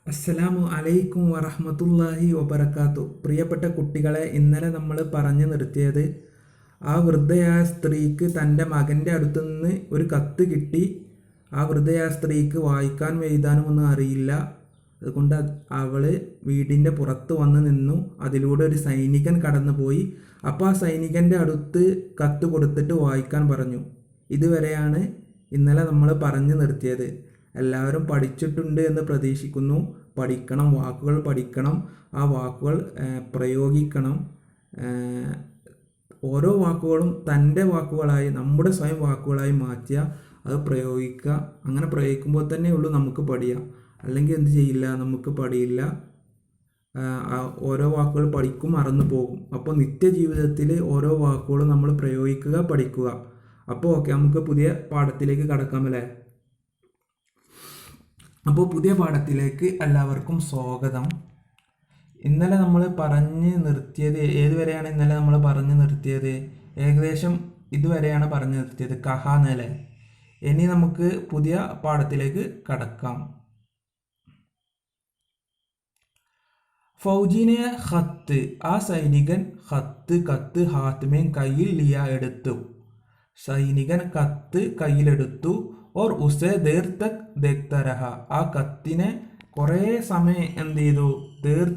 അസ്സലാമു അലൈക്കും വറഹ്മത്തുള്ളാഹി വബറകാത്തു. പ്രിയപ്പെട്ട കുട്ടികളെ, ഇന്നലെ നമ്മൾ പറഞ്ഞു നിർത്തിയത് ആ വൃദ്ധയായ സ്ത്രീക്ക് തൻ്റെ മകൻ്റെ അടുത്തു നിന്ന് ഒരു കത്ത് കിട്ടി. ആ വൃദ്ധയായ സ്ത്രീക്ക് വായിക്കാനും എഴുതാനും ഒന്നും അറിയില്ല. അതുകൊണ്ട് അവൾ വീടിൻ്റെ പുറത്ത് വന്ന് നിന്നു. അതിലൂടെ ഒരു സൈനികൻ കടന്നു പോയി. അപ്പോൾ ആ സൈനികൻ്റെ അടുത്ത് കത്ത് കൊടുത്തിട്ട് വായിക്കാൻ പറഞ്ഞു. ഇതുവരെയാണ് ഇന്നലെ നമ്മൾ പറഞ്ഞു നിർത്തിയത്. എല്ലാവരും പഠിച്ചിട്ടുണ്ട് എന്ന് പ്രതീക്ഷിക്കുന്നു. പഠിക്കണം, വാക്കുകൾ പഠിക്കണം, ആ വാക്കുകൾ പ്രയോഗിക്കണം. ഓരോ വാക്കുകളും തൻ്റെ വാക്കുകളായി, നമ്മുടെ സ്വയം വാക്കുകളായി മാറ്റുക, അത് പ്രയോഗിക്കുക. അങ്ങനെ പ്രയോഗിക്കുമ്പോൾ തന്നെ ഉള്ളൂ നമുക്ക് പഠിക്കുക. അല്ലെങ്കിൽ എന്ത് ചെയ്യില്ല, നമുക്ക് പഠിയില്ല. ഓരോ വാക്കുകൾ പഠിക്കും, മറന്നു പോകും. അപ്പോൾ നിത്യജീവിതത്തിൽ ഓരോ വാക്കുകളും നമ്മൾ പ്രയോഗിക്കുക, പഠിക്കുക. അപ്പോൾ ഓക്കെ, നമുക്ക് പുതിയ പാഠത്തിലേക്ക് കടക്കാമല്ലേ. അപ്പോൾ പുതിയ പാഠത്തിലേക്ക് എല്ലാവർക്കും സ്വാഗതം. ഇന്നലെ നമ്മൾ പറഞ്ഞ് നിർത്തിയത് ഏതുവരെയാണ്? ഇന്നലെ നമ്മൾ പറഞ്ഞു നിർത്തിയത് ഏകദേശം ഇതുവരെയാണ് പറഞ്ഞു നിർത്തിയത്, കഹാന്നല്ലേ. ഇനി നമുക്ക് പുതിയ പാഠത്തിലേക്ക് കടക്കാം. ഫൗജിനെ ഖത്ത്, ആ സൈനികൻ കത്ത് ഹാത്മേൻ കയ്യിൽ എടുത്തു. സൈനികൻ കത്ത് കയ്യിലെടുത്തു. ഓർ ഉസേ ദേർ തക് ദേഖ്താ രഹാ, ആ കത്തിനെ കുറേ സമയം എന്ത് ചെയ്തു? ദേർ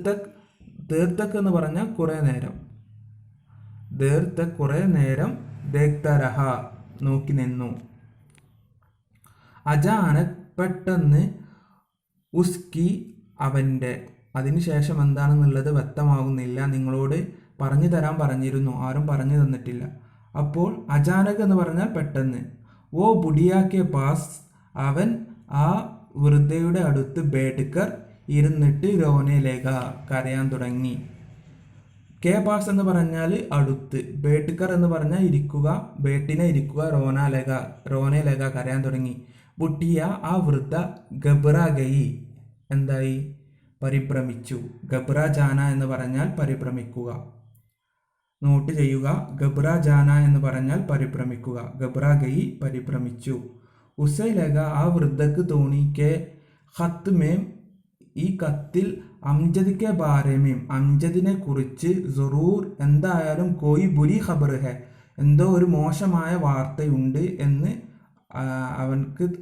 തക് എന്ന് പറഞ്ഞാൽ കുറേ നേരം. ദേർ തക് കുറേ നേരം, ദേഖ്താ രഹാ നോക്കി നിന്നു. അചാനക് പെട്ടെന്ന്, ഉസ്കി അവൻ്റെ, അതിനുശേഷം എന്താണെന്നുള്ളത് വ്യക്തമാകുന്നില്ല. നിങ്ങളോട് പറഞ്ഞു തരാൻ പറഞ്ഞിരുന്നു, ആരും പറഞ്ഞു തന്നിട്ടില്ല. അപ്പോൾ അചാനക് എന്ന് പറഞ്ഞാൽ പെട്ടെന്ന്. ഓ ബുഡിയാക്കെ പാസ്, അവൻ ആ വൃദ്ധയുടെ അടുത്ത് ബേഡ്കർ ഇരുന്നിട്ട് രോനേലേഖ കരയാൻ തുടങ്ങി. കെ പാസ് എന്ന് പറഞ്ഞാൽ അടുത്ത്, ബേഡ്കർ എന്ന് പറഞ്ഞാൽ ഇരിക്കുക, ബേട്ടിനെ ഇരിക്കുക, രോനേലേഖ കരയാൻ തുടങ്ങി. ബുട്ടിയ, ആ വൃദ്ധ, ഗബ്ര ഗയി, എന്തായി? പരിഭ്രമിച്ചു. ഗബ്ര ജാന എന്ന് പറഞ്ഞാൽ പരിഭ്രമിക്കുക. നോട്ട് ചെയ്യുക, ഗബ്ര ജാന എന്ന് പറഞ്ഞാൽ പരിഭ്രമിക്കുക. ഗബ്ര ഗയി, പരിഭ്രമിച്ചു. ഉസേ ലഗ, ആ വൃദ്ധക്ക് തോന്നി, കെ ഖത്ത് മേം, ഈ കത്തിൽ, അംജദ് കെ ബാരേമേം, അംജദിനെ കുറിച്ച്, ജറൂർ, എന്തായാലും, കോയി ബുരി ഖബർ ഹെ, എന്തോ ഒരു മോശമായ വാർത്തയുണ്ട് എന്ന്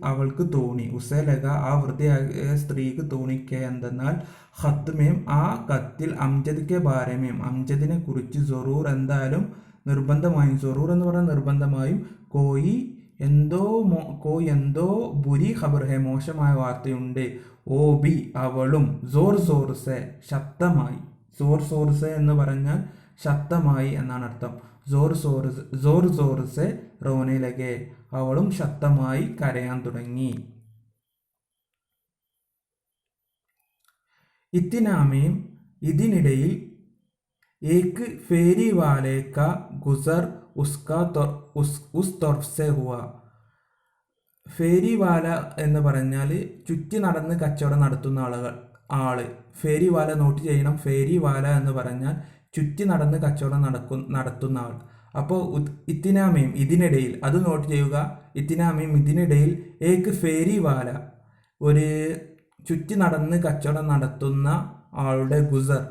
അവൾക്ക് തോന്നി. ഉസേ ലഗ, ആ വൃദ്ധയായ സ്ത്രീക്ക് തോന്നിക്കെ എന്തെന്നാൽ, ഖത്മേം, ആ കത്തിൽ, അംജദ് കെ ബാരമേം, അംജദിനെ കുറിച്ച്, ജറൂർ, എന്തായാലും, നിർബന്ധമായും, ജറൂർ എന്ന് പറഞ്ഞാൽ നിർബന്ധമായും, കോയി എന്തോ ബുരി ഖബർ ഹെ, മോശമായ വാർത്തയുണ്ട്. ഓ ബി, അവളും, സോർ സോർസെ, ശക്തമായി. സോർ സോർസെ എന്ന് പറഞ്ഞാൽ ശക്തമായി എന്നാണ് അർത്ഥം. സോർ സോർസെ റോനെ ലഗെ, അവളും ശക്തമായി കരയാൻ തുടങ്ങി. ഇത്തിനാമേം, ഇതിനിടയിൽ, ഏക് ഫേരി വാലെ കാ ഗുസർ ഉസ് തൊർഫ് സെ ഹുവ. ഫേരി വാല എന്ന് പറഞ്ഞാൽ ചുറ്റി നടന്ന് കച്ചവടം നടത്തുന്ന ആള്. ഫേരി വാല നോട്ട് ചെയ്യണം. ഫേരി വാല എന്ന് പറഞ്ഞാൽ ചുറ്റി നടന്ന് കച്ചവടം നടത്തുന്ന ആൾ. അപ്പോൾ ഇത്തിനാമയും, ഇതിനിടയിൽ, അത് നോട്ട് ചെയ്യുക. ഇത്തിനാമയും, ഇതിനിടയിൽ, ഏക് ഫേരി വാല, ഒരു ചുറ്റി നടന്ന് കച്ചവടം നടത്തുന്ന ആളുടെ, ഗുസർ,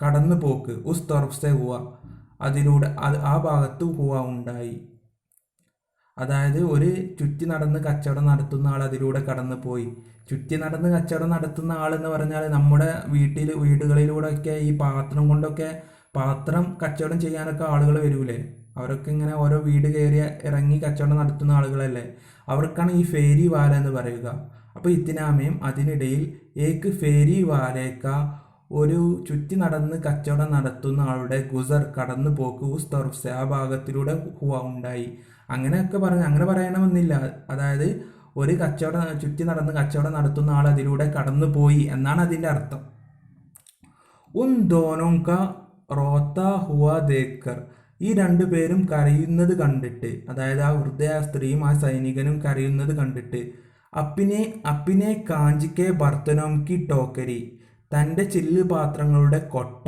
കടന്നു പോക്ക്, ഉസ് തൊർഫ്സെ ഹുവ, അതിലൂടെ, ആ ഭാഗത്ത് ഹുവ ഉണ്ടായി. അതായത് ഒരു ചുറ്റി നടന്ന് കച്ചവടം നടത്തുന്ന ആൾ അതിലൂടെ കടന്നു പോയി. ചുറ്റി നടന്ന് കച്ചവടം നടത്തുന്ന ആൾ എന്ന് പറഞ്ഞാൽ നമ്മുടെ വീടുകളിലൂടെയൊക്കെ ഈ പാത്രം കൊണ്ടൊക്കെ, പാത്രം കച്ചവടം ചെയ്യാനൊക്കെ ആളുകൾ വരൂലേ. അവരൊക്കെ ഇങ്ങനെ ഓരോ വീട് കയറി ഇറങ്ങി കച്ചവടം നടത്തുന്ന ആളുകളല്ലേ. അവർക്കാണ് ഈ ഫേരി വാല എന്ന് പറയുക. അപ്പോൾ ഇത്തിനാമയും, അതിനിടയിൽ, ഏക്ക് ഫേരി വാലേക്ക, ഒരു ചുറ്റി നടന്ന് കച്ചവടം നടത്തുന്ന ആളുടെ, ഗുസർ, കടന്നു പോക്ക്, ഉസ് തൊർഫ്സെ, ആ ഭാഗത്തിലൂടെ ഹുവ ഉണ്ടായി. അങ്ങനെയൊക്കെ അങ്ങനെ പറയണമെന്നില്ല. അതായത് ഒരു ചുറ്റി നടന്ന് കച്ചവടം നടത്തുന്ന ആൾ അതിലൂടെ കടന്നു പോയി എന്നാണ് അതിൻ്റെ അർത്ഥം. ഉൻ ദോനോം കാ റോത്ത ഹുവ ദേക്കർ, ഈ രണ്ടുപേരും കരയുന്നത് കണ്ടിട്ട്, അതായത് ആ വൃദ്ധയായ സ്ത്രീയും ആ സൈനികനും കരയുന്നത് കണ്ടിട്ട്, അപ്പിനെ കാഞ്ചിക്കെ ബർത്തനോം കി ടോക്കരി, തൻ്റെ ചില്ല് പാത്രങ്ങളുടെ കൊട്ട.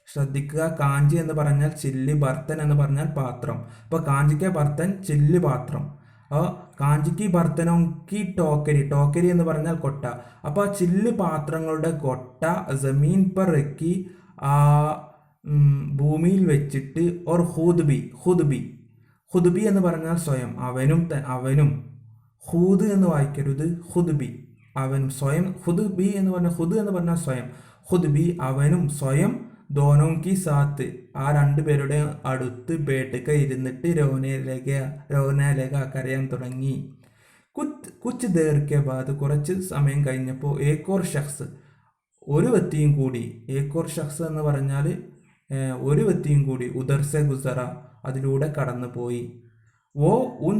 ശ്രദ്ധിക്കുക, കാഞ്ചി എന്ന് പറഞ്ഞാൽ ചില്ല്, ബർത്തൻ എന്ന് പറഞ്ഞാൽ പാത്രം. അപ്പോൾ കാഞ്ചിക്കെ ബർത്തൻ, ചില്ല് പാത്രം. അപ്പോൾ കാഞ്ചിക്ക് ബർത്തനോങ്കി ടോക്കരി, ടോക്കരി എന്ന് പറഞ്ഞാൽ കൊട്ട. അപ്പോൾ ആ ചില്ല് പാത്രങ്ങളുടെ കൊട്ട ജമീൻ പർ റക്കി, ആ ഭൂമിയിൽ വെച്ചിട്ട്, ഓർ ഹുദ്ബി, ഹുദ്ബി, ഹുദ്ബി എന്ന് പറഞ്ഞാൽ സ്വയം, അവനും ഹൂദ് എന്ന് വായിക്കരുത്, ഹുദ്ബി, അവനും സ്വയം. ഹുദ്ബി എന്ന് പറഞ്ഞാൽ, ഹുദ് എന്ന് പറഞ്ഞാൽ സ്വയം, ഹുദ്ബി അവനും സ്വയം, ദോനോങ്കി സാത്ത് ആ രണ്ടുപേരുടെ അടുത്ത് ബേട്ടക്ക ഇരുന്നിട്ട് രോനേലേക കരയാൻ തുടങ്ങി. കുച്ച് ദേർക്കെ ബാദ് കുറച്ച് സമയം കഴിഞ്ഞപ്പോൾ ഏക്കോർ ഷഖ്സ് ഒരു വ്യക്തിയും കൂടി, ഏക്കോർ ഷഖ്സ് എന്ന് പറഞ്ഞാൽ ഒരു വ്യക്തിയും കൂടി, ഉദർസെ ഗുസറ അതിലൂടെ കടന്നു പോയി. വോ ഉൻ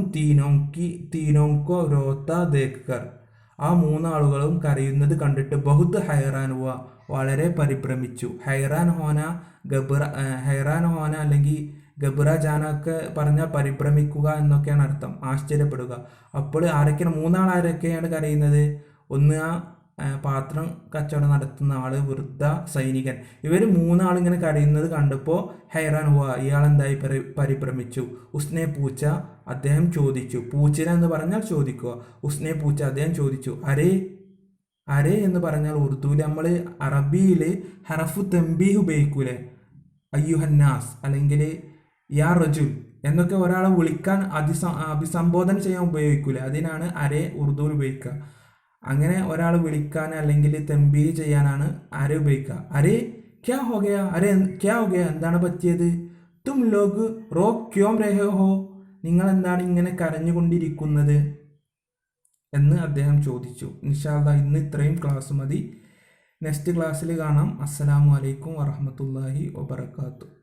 തീനോങ്കോ രോത്ത ദേക്കർ ആ മൂന്നാളുകളും കരയുന്നത് കണ്ടിട്ട് ബഹുത് ഹൈറാൻ ഹുവ വളരെ പരിഭ്രമിച്ചു. ഹൈറാൻ ഹോന അല്ലെങ്കിൽ ഗബ്ര ജാനൊക്കെ പറഞ്ഞാൽ പരിഭ്രമിക്കുക എന്നൊക്കെയാണ് അർത്ഥം, ആശ്ചര്യപ്പെടുക. അപ്പോൾ മൂന്നാളാരൊക്കെയാണ് കരയുന്നത്? ഒന്ന് ആ പാത്രം കച്ചവടം നടത്തുന്ന ആള്, വൃദ്ധ സൈനികൻ. ഇവർ മൂന്നാളിങ്ങനെ കരയുന്നത് കണ്ടപ്പോൾ ഹൈറാൻ ഹുവ ഇയാളെന്തായി പരിഭ്രമിച്ചു. ഉസ്നെ പൂച്ച അദ്ദേഹം ചോദിച്ചു, പൂച്ചിന എന്ന് പറഞ്ഞാൽ ചോദിക്കുക, ഉസ്നെ പൂച്ച അദ്ദേഹം ചോദിച്ചു, അരേ എന്ന് പറഞ്ഞാൽ ഉറുദുവിൽ നമ്മൾ അറബിയിൽ ഹറഫു തംബീഹ് ഉപയോഗിക്കൂലേ, അയ്യുഹന്നാസ് അല്ലെങ്കിൽ യാ റജുൽ എന്നൊക്കെ ഒരാളെ വിളിക്കാൻ അഭിസംബോധന ചെയ്യാൻ ഉപയോഗിക്കൂലേ, അതിനാണ് അരേ ഉറുദുവിൽ ഉപയോഗിക്കുക. അങ്ങനെ ഒരാൾ വിളിക്കാൻ അല്ലെങ്കിൽ തംബീഹ് ചെയ്യാനാണ് അരേ ഉപയോഗിക്കുക. അരേ ക്യാ ഹോ ഗയാ, ക്യാ ഹോ ഗയാ എന്താണ് പറ്റിയത്? തും ലോഗ് റോ ക്യോം രഹേ ഹോ, നിങ്ങൾ എന്താണ് ഇങ്ങനെ കരഞ്ഞുകൊണ്ടിരിക്കുന്നത് എന്ന് അദ്ദേഹം ചോദിച്ചു. ഇൻഷാ അല്ലാഹ് ഇന്ന് ഇത്രയും ക്ലാസ് മതി. നെക്സ്റ്റ് ക്ലാസ്സിൽ കാണാം. അസ്സലാമു അലൈക്കും വറഹ്മത്തുള്ളാഹി വബറകാതുഹു.